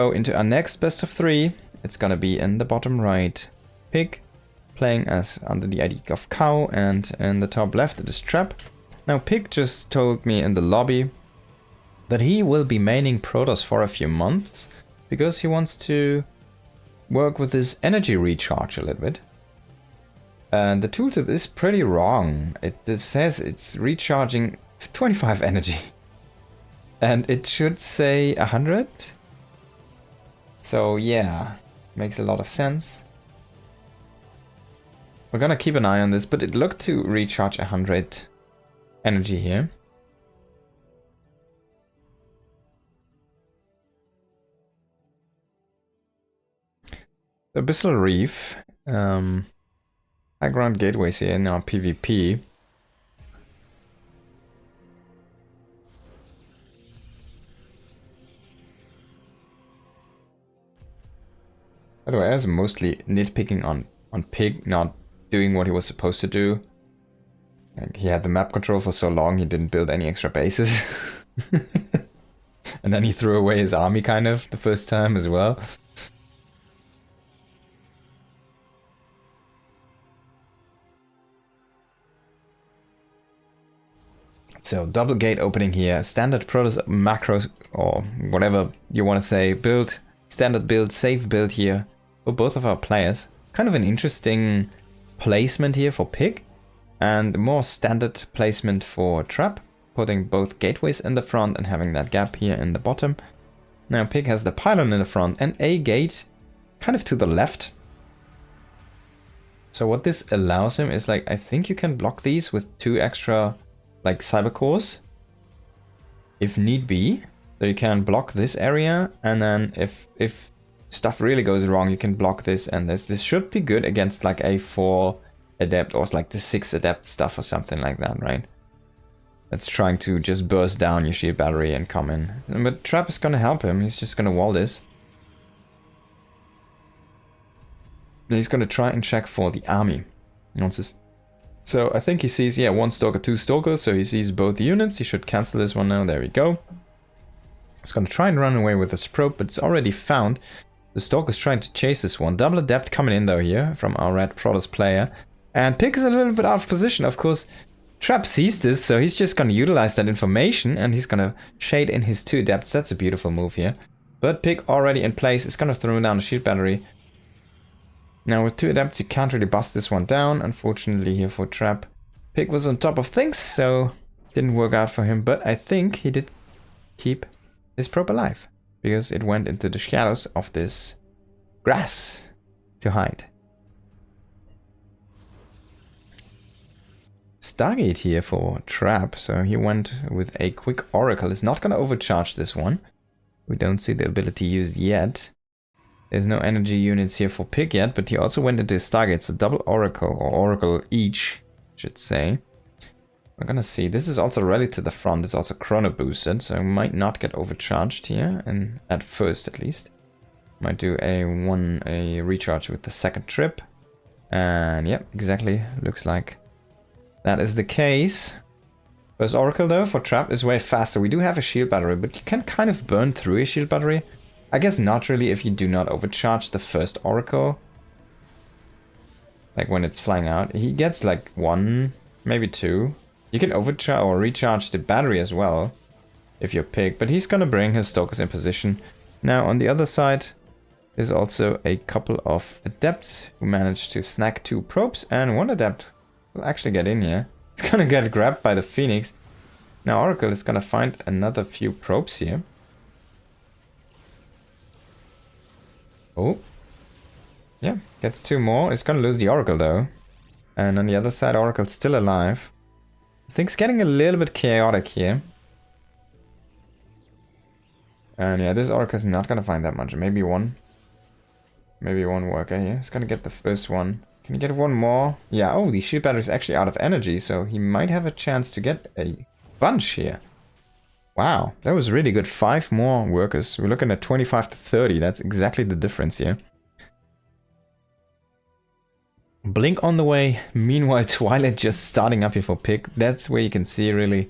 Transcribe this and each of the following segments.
go into our next best of 3. It's gonna be in the bottom right. Pig playing as under the ID of Cow, and in the top left it is Trap. Now Pig just told me in the lobby that he will be maining Protoss for a few months because he wants to work with his energy recharge a little bit. And the tooltip is pretty wrong. It says it's recharging 25 energy. And it should say 100. So yeah, makes a lot of sense. We're gonna keep an eye on this, but it looked to recharge 100 energy here. The Abyssal Reef, high ground gateways here in our PvP. By the way, I was mostly nitpicking on Pig not doing what he was supposed to do. Like, he had the map control for so long, he didn't build any extra bases. And then he threw away his army kind of the first time as well. So double gate opening here, standard Protoss macros, or whatever you want to say, build, standard build, safe build here for both of our players. Kind of an interesting placement here for Pig, and more standard placement for Trap, putting both gateways in the front and having that gap here in the bottom. Now Pig has the pylon in the front and a gate kind of to the left. So what this allows him is, like, I think you can block these with 2 extra like cyber cores if need be. So you can block this area, and then if stuff really goes wrong, you can block this and this. This should be good against like a 4 adept or like the 6 adept stuff or something like that, right? That's trying to just burst down your shield battery and come in. But Trap is gonna help him. He's just gonna wall this. And he's gonna try and check for the army. So I think he sees, yeah, 1 Stalker, 2 Stalkers, so he sees both units. He should cancel this one now, there we go. He's gonna try and run away with this probe, but it's already found. The Stalker's trying to chase this one. Double adept coming in though here from our red Protoss player. And Pig is a little bit out of position, of course. Trap sees this, so he's just gonna utilize that information and he's gonna shade in his 2 adepts. That's a beautiful move here. But Pig already in place is gonna throw down the shield battery. Now with 2 adepts you can't really bust this one down, unfortunately here for Trap. Pig was on top of things, so didn't work out for him, but I think he did keep his probe alive, because it went into the shadows of this grass to hide. Stargate here for Trap, so he went with a quick Oracle. Is not going to overcharge this one. We don't see the ability used yet. There's no energy units here for Pig yet, but he also went into Stargate, so double Oracle, or Oracle each, I should say. We're gonna see. This is also rally to the front. It's also chrono boosted, so might not get overcharged here, and at first at least. Might do a recharge with the second trip. And yep, exactly. Looks like that is the case. First Oracle though for Trap is way faster. We do have a shield battery, but you can kind of burn through a shield battery. I guess not really if you do not overcharge the first Oracle. Like when it's flying out. He gets like 1, maybe 2. You can overcharge or recharge the battery as well if you're Pig, but he's gonna bring his Stalkers in position. Now on the other side there's also a couple of adepts who managed to snag 2 probes, and 1 adept will actually get in here. He's gonna get grabbed by the Phoenix. Now Oracle is gonna find another few probes here. Oh. Yeah, gets 2 more. It's gonna lose the Oracle though. And on the other side, Oracle's still alive. Things getting a little bit chaotic here. And yeah, this Oracle's not gonna find that much. Maybe 1. Maybe 1 worker here. He's gonna get the first one. Can you get 1 more? Yeah, oh, the shield battery is actually out of energy, so he might have a chance to get a bunch here. Wow, that was really good. 5 more workers. We're looking at 25 to 30. That's exactly the difference here. Blink on the way. Meanwhile, Twilight just starting up here for Pig. That's where you can see really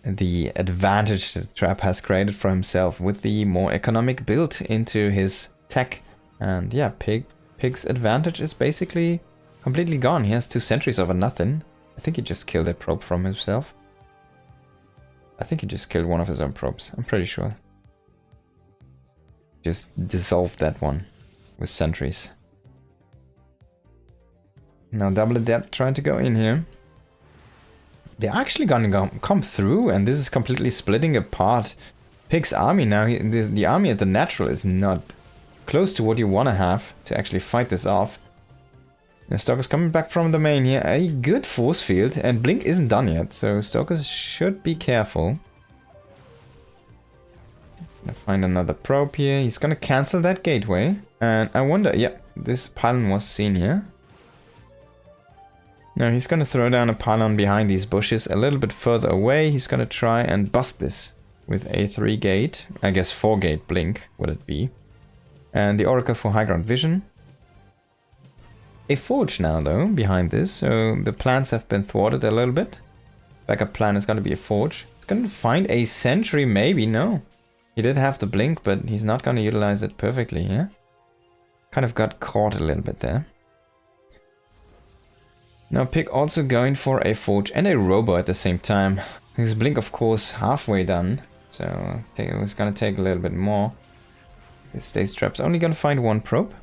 the advantage that Trap has created for himself with the more economic build into his tech. And yeah, Pig's advantage is basically completely gone. He has 2 sentries over nothing. I think he just killed a probe from himself. I think he just killed one of his own probes. I'm pretty sure. Just dissolved that one with sentries. Now Double Adept trying to go in here. They're actually gonna come through, and this is completely splitting apart Pig's army now. The army at the natural is not close to what you want to have to actually fight this off. Now Stalker's coming back from the main here. A good force field, and Blink isn't done yet, so Stalkers should be careful. Gonna find another probe here. He's gonna cancel that gateway. And I wonder, yeah, this pylon was seen here. Now he's gonna throw down a pylon behind these bushes a little bit further away. He's gonna try and bust this with a 3 gate. I guess 4 gate Blink would it be. And the Oracle for high ground vision. A forge now though behind this, so the plans have been thwarted a little bit. Backup plan is gonna be a forge. He's gonna find a sentry, maybe, no. He did have the Blink, but he's not gonna utilize it perfectly here. Kind of got caught a little bit there. Now Pig also going for a forge and a robo at the same time. His Blink of course halfway done, so I think it was gonna take a little bit more. His Stays Trap's only gonna find 1 probe.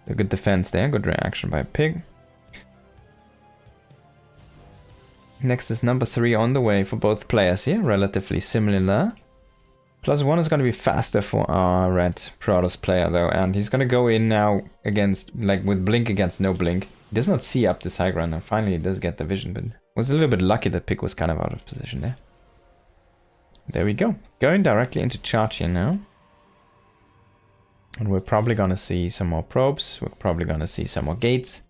A good defense there, good reaction by Pig. Next is number 3 on the way for both players here, relatively similar. +1 is going to be faster for our red Protoss player though, and he's going to go in now against, like with Blink against no Blink. He does not see up this high ground, and finally he does get the vision, but was a little bit lucky that Pig was kind of out of position there. There we go, going directly into charge here now. And we're probably going to see some more probes, we're probably going to see some more gates.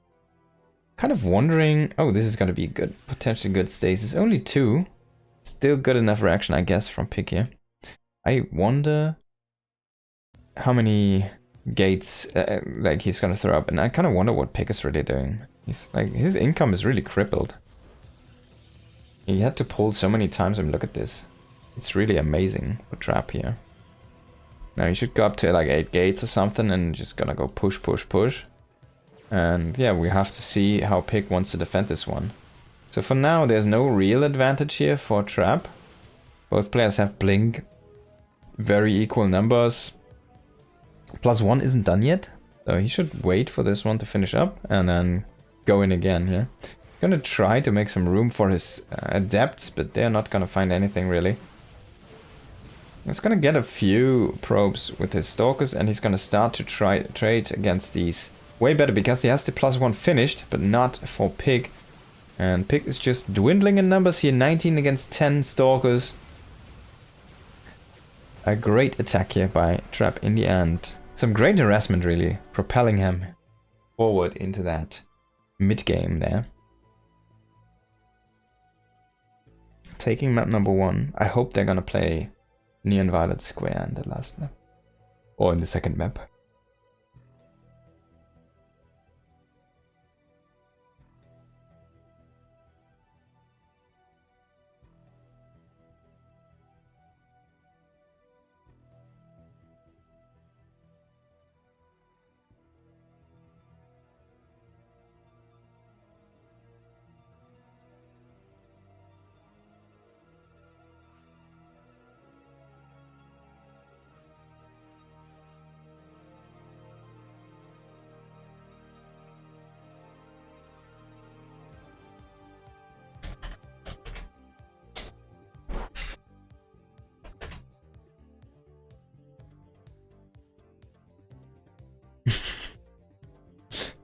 Kind of wondering, oh, this is going to be good, potentially good stasis, only 2. Still good enough reaction I guess from Pig here. I wonder how many gates like he's gonna throw up, and I kind of wonder what Pig is really doing. He's like, his income is really crippled. He had to pull so many times. I mean, look at this. It's really amazing for Trap here. Now he should go up to like 8 gates or something, and just gonna go push, push, push. And yeah, we have to see how Pig wants to defend this one. So for now, there's no real advantage here for Trap. Both players have Blink. Very equal numbers. +1 isn't done yet, so he should wait for this one to finish up and then go in again here. Gonna try to make some room for his adepts, but they're not gonna find anything really. He's gonna get a few probes with his stalkers, and he's gonna start to trade against these. Way better because he has the +1 finished, but not for Pig. And Pig is just dwindling in numbers here, 19 against 10 stalkers. A great attack here by Trap in the end. Some great harassment really, propelling him forward into that mid-game there. Taking map number 1. I hope they're gonna play Neon Violet Square in the last map. Or in the second map.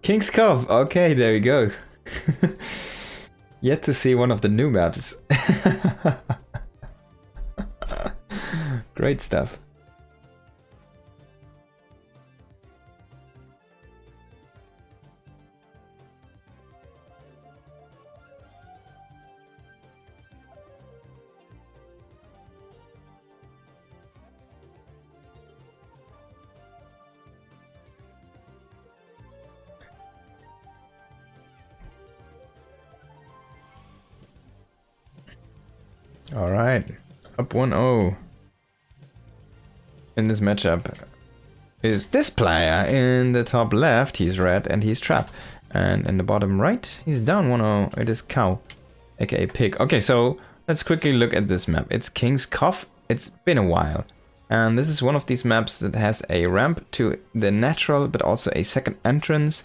King's Cove, okay, there we go. Yet to see one of the new maps. Great stuff. Alright, up 1-0. In this matchup is this player. In the top left, he's red and he's trap. And in the bottom right, he's down 1-0. It is cow, aka pig. Okay, so let's quickly look at this map. It's King's Cough. It's been a while. And this is one of these maps that has a ramp to the natural, but also a second entrance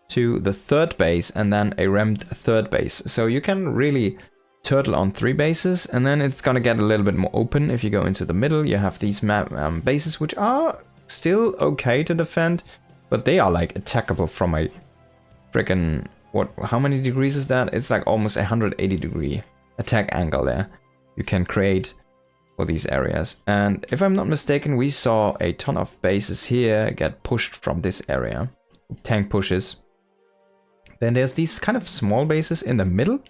to the third base, and then a ramped third base. So you can really turtle on 3 bases, and then it's gonna get a little bit more open. If you go into the middle, you have these bases which are still okay to defend, but they are like attackable from a freaking, how many degrees is that? It's like almost 180 degree attack angle there you can create for these areas. And if I'm not mistaken, we saw a ton of bases here get pushed from this area, tank pushes. Then there's these kind of small bases in the middle,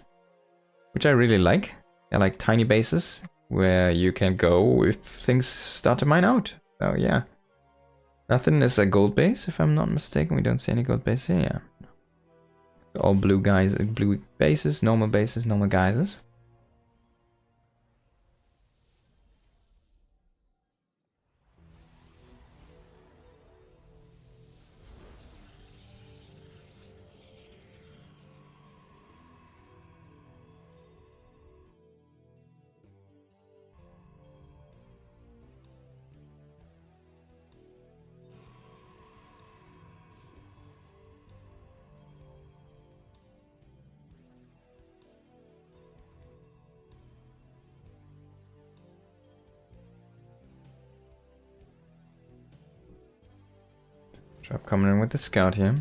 which I really like. They're like tiny bases where you can go if things start to mine out. So yeah. Nothing is a gold base, if I'm not mistaken. We don't see any gold base here. Yeah. All blue guys, blue bases, normal guises. Trap coming in with the scout here.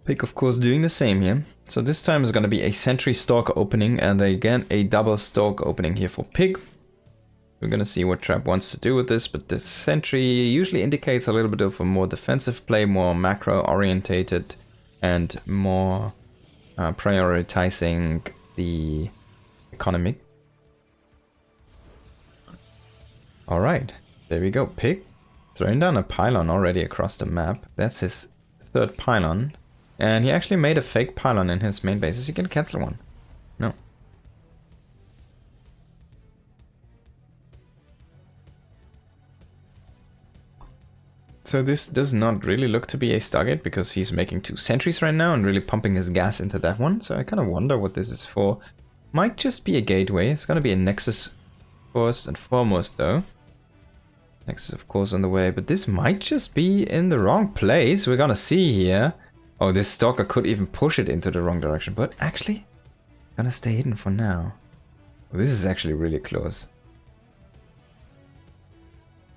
Pig, of course, doing the same here. So this time is going to be a sentry stalker opening, and again a double stalk opening here for Pig. We're going to see what Trap wants to do with this, but the sentry usually indicates a little bit of a more defensive play, more macro orientated, and more prioritizing the economy. Alright, there we go. Pig throwing down a pylon already across the map. That's his third pylon. And he actually made a fake pylon in his main bases. You can cancel one. No. So this does not really look to be a Stargate because he's making 2 sentries right now and really pumping his gas into that one. So I kind of wonder what this is for. Might just be a gateway. It's gonna be a Nexus first and foremost though. Nexus of course on the way, but this might just be in the wrong place. We're gonna see here. Oh, this stalker could even push it into the wrong direction, but actually gonna stay hidden for now. Oh, this is actually really close.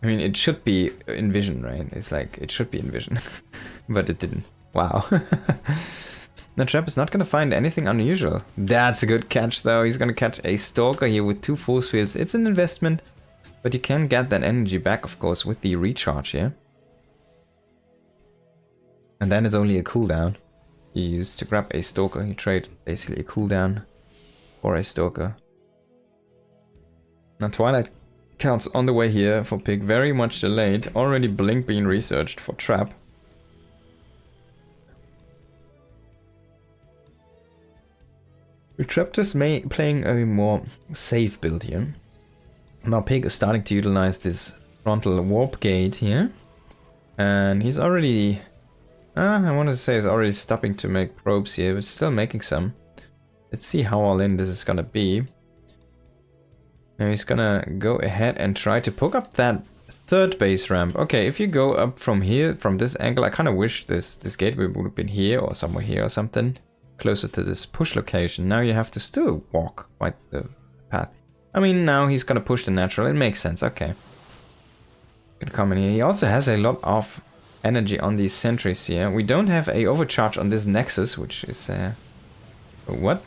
I mean, it should be in vision, right? It's like, it should be in vision, but it didn't. Wow. The Trap is not going to find anything unusual. That's a good catch, though. He's going to catch a Stalker here with 2 force fields. It's an investment, but you can get that energy back, of course, with the recharge here. And then it's only a cooldown. You use to grab a Stalker. You trade basically a cooldown for a Stalker. Now, Twilight counts on the way here for Pig, very much delayed. Already Blink being researched for Trap. Trap just playing a more safe build here. Now Pig is starting to utilize this frontal warp gate here. And he's already... I wanted to say he's already stopping to make probes here, but still making some. Let's see how all in this is gonna be. Now he's gonna go ahead and try to poke up that third base ramp. Okay, if you go up from here, from this angle, I kind of wish this gateway would have been here or somewhere here or something. Closer to this push location. Now you have to still walk quite the path. I mean, now he's gonna push the natural. It makes sense. Okay. Gonna come in here. He also has a lot of energy on these sentries here. We don't have a overcharge on this Nexus, which is what?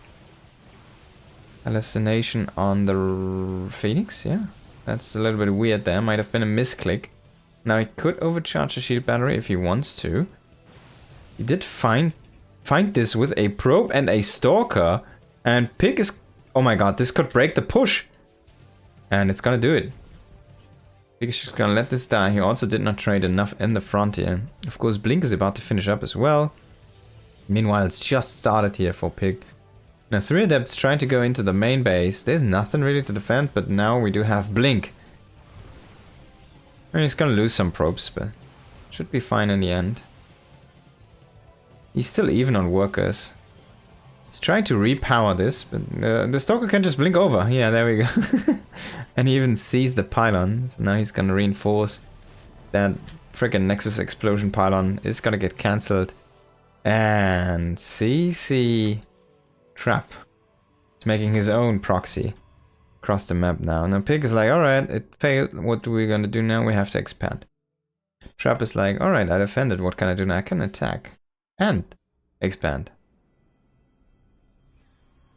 Hallucination on the Phoenix, yeah. That's a little bit weird there. Might have been a misclick. Now he could overcharge the shield battery if he wants to. He did find this with a probe and a stalker. And Pig is... Oh my god, this could break the push. And it's gonna do it. Pig is just gonna let this die. He also did not trade enough in the front here. Of course, Blink is about to finish up as well. Meanwhile, it's just started here for Pig. Now, 3 Adepts trying to go into the main base. There's nothing really to defend, but now we do have Blink. I mean, he's gonna lose some probes, but should be fine in the end. He's still even on workers. He's trying to repower this, but the Stalker can just blink over. Yeah, there we go. And he even sees the pylon, so now he's gonna reinforce. That freaking Nexus Explosion pylon is gonna get cancelled. And CC Trap is making his own proxy across the map now. Now Pig is like, alright, it failed. What are we gonna do now? We have to expand. Trap is like, alright, I defended. What can I do now? I can attack and expand.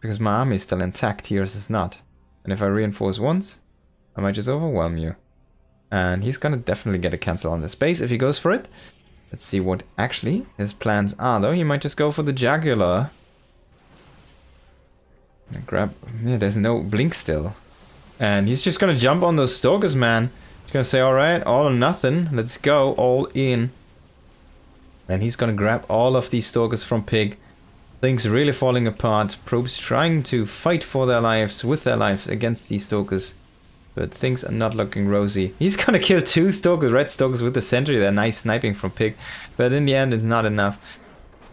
Because my army is still intact, yours is not. And if I reinforce once, I might just overwhelm you. And he's gonna definitely get a cancel on this base if he goes for it. Let's see what actually his plans are though. He might just go for the Jagular. And grab... yeah, there's no blink still. And he's just gonna jump on those Stalkers, man. He's gonna say, alright, all or nothing. Let's go, all in. And he's gonna grab all of these Stalkers from Pig. Things really falling apart. Probes trying to fight for their lives, with their lives, against these Stalkers. But things are not looking rosy. He's gonna kill 2 Stalkers, red Stalkers with the sentry. They're nice sniping from Pig. But in the end, it's not enough.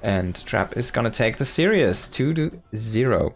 And Trap is gonna take the serious 2-0.